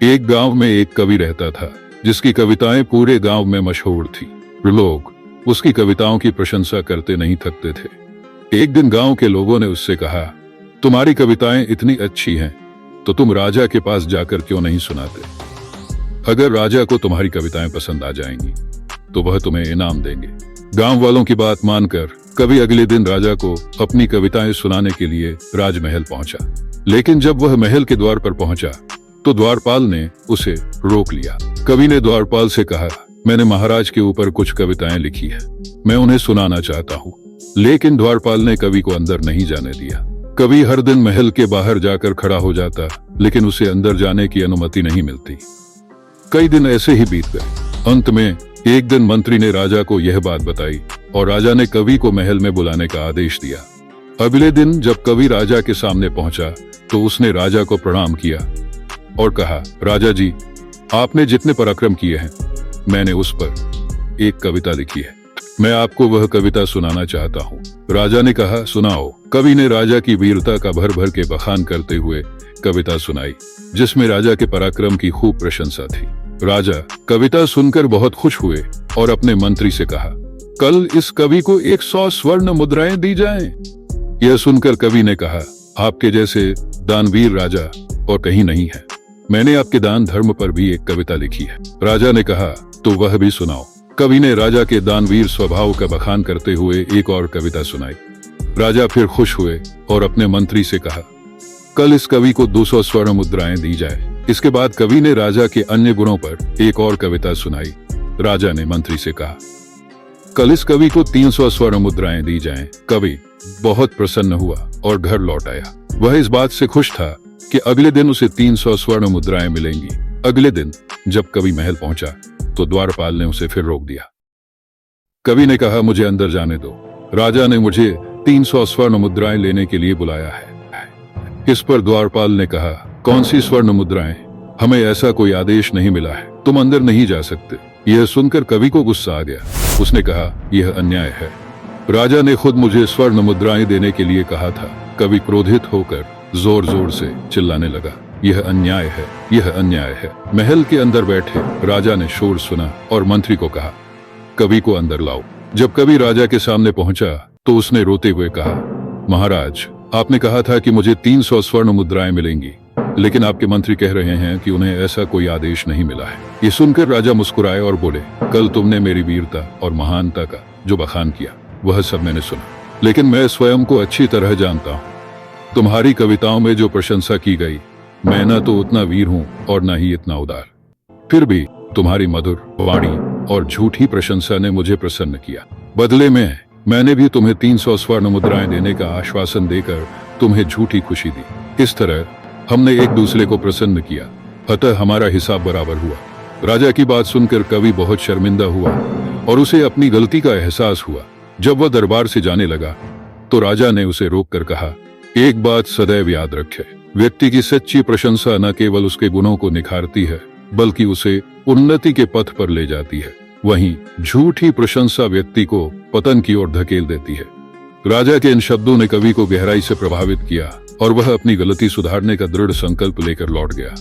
एक गांव में एक कवि रहता था जिसकी कविताएं पूरे गांव में मशहूर थी। लोग उसकी कविताओं की प्रशंसा करते नहीं थकते थे। एक दिन गांव के लोगों ने उससे कहा, तुम्हारी कविताएं इतनी अच्छी हैं तो तुम राजा के पास जाकर क्यों नहीं सुनाते? अगर राजा को तुम्हारी कविताएं पसंद आ जाएंगी तो वह तुम्हें इनाम देंगे। गांव वालों की बात मानकर कवि अगले दिन राजा को अपनी कविताएं सुनाने के लिए राजमहल पहुंचा। लेकिन जब वह महल के द्वार पर पहुंचा तो द्वारपाल ने उसे रोक लिया। कवि ने द्वारपाल से कहा, मैंने महाराज के ऊपर कुछ कविताएं लिखी है, मैं उन्हें सुनाना चाहता हूँ। लेकिन द्वारपाल ने कवि को अंदर नहीं जाने दिया। कवि हर दिन महल के बाहर जाकर खड़ा हो जाता, लेकिन उसे अंदर जाने की अनुमति नहीं मिलती। कई दिन ऐसे ही बीत गए। अंत में एक दिन मंत्री ने राजा को यह बात बताई और राजा ने कवि को महल में बुलाने का आदेश दिया। अगले दिन जब कवि राजा के सामने पहुंचा तो उसने राजा को प्रणाम किया और कहा, राजा जी, आपने जितने पराक्रम किए हैं, मैंने उस पर एक कविता लिखी है, मैं आपको वह कविता सुनाना चाहता हूँ। राजा ने कहा, सुनाओ। कवि ने राजा की वीरता का भर भर के बखान करते हुए कविता सुनाई, जिसमें राजा के पराक्रम की खूब प्रशंसा थी। राजा कविता सुनकर बहुत खुश हुए और अपने मंत्री से कहा, कल इस कवि को 100 स्वर्ण मुद्राएं दी जाएं। यह सुनकर कवि ने कहा, आपके जैसे दानवीर राजा और कहीं नहीं है। मैंने आपके दान धर्म पर भी एक कविता लिखी है। राजा ने कहा, तो वह भी सुनाओ। कवि ने राजा के दानवीर स्वभाव का बखान करते हुए एक और कविता सुनाई। राजा फिर खुश हुए और अपने मंत्री से कहा, कल इस कवि को 200 स्वर्ण मुद्राएं दी जाए। इसके बाद कवि ने राजा के अन्य गुणों पर एक और कविता सुनाई। राजा ने मंत्री से कहा, कल इस कवि को 300 स्वर्ण मुद्राएं दी जाएं। कवि बहुत प्रसन्न हुआ और घर लौट आया। वह इस बात से खुश था कि अगले दिन उसे 300 स्वर्ण मुद्राएं मिलेंगी। अगले दिन जब कवि महल पहुंचा तो द्वारपाल ने उसे फिर रोक दिया। कवि ने कहा, मुझे अंदर जाने दो। राजा ने मुझे 300 स्वर्ण मुद्राएं लेने के लिए बुलाया है। इस पर द्वारपाल ने कहा, कौन सी स्वर्ण मुद्राएं? हमें ऐसा कोई आदेश नहीं मिला है, तुम अंदर नहीं जा सकते। यह सुनकर कवि को गुस्सा आ गया। उसने कहा, यह अन्याय है। राजा ने खुद मुझे स्वर्ण मुद्राएं देने के लिए कहा था। कवि क्रोधित होकर जोर जोर से चिल्लाने लगा, यह अन्याय है, यह अन्याय है। महल के अंदर बैठे राजा ने शोर सुना और मंत्री को कहा, कवि को अंदर लाओ। जब कवि राजा के सामने पहुंचा तो उसने रोते हुए कहा, महाराज, आपने कहा था कि मुझे 300 स्वर्ण मुद्राएं मिलेंगी, लेकिन आपके मंत्री कह रहे हैं कि उन्हें ऐसा कोई आदेश नहीं मिला है। ये सुनकर राजा मुस्कुराए और बोले, कल तुमने मेरी वीरता और महानता का जो बखान किया वह सब मैंने सुना, लेकिन मैं स्वयं को अच्छी तरह जानता हूँ। तुम्हारी कविताओं में जो प्रशंसा की गई, मैं न तो उतना वीर हूँ और न ही इतना उदार। फिर भी तुम्हारी मधुर वाणी और झूठी प्रशंसा ने मुझे प्रसन्न किया। बदले में मैंने भी तुम्हें 300 स्वर्ण मुद्राएं देने का आश्वासन देकर तुम्हें झूठी खुशी दी। इस तरह हमने एक दूसरे को प्रसन्न किया, अतः हमारा हिसाब बराबर हुआ। राजा की बात सुनकर कवि बहुत शर्मिंदा हुआ और उसे अपनी गलती का एहसास हुआ। जब वह दरबार से जाने लगा तो राजा ने उसे रोककर कहा, एक बात सदैव याद रखे, व्यक्ति की सच्ची प्रशंसा न केवल उसके गुणों को निखारती है बल्कि उसे उन्नति के पथ पर ले जाती है। वहीं झूठी प्रशंसा व्यक्ति को पतन की ओर धकेल देती है। राजा के इन शब्दों ने कवि को गहराई से प्रभावित किया और वह अपनी गलती सुधारने का दृढ़ संकल्प लेकर लौट गया।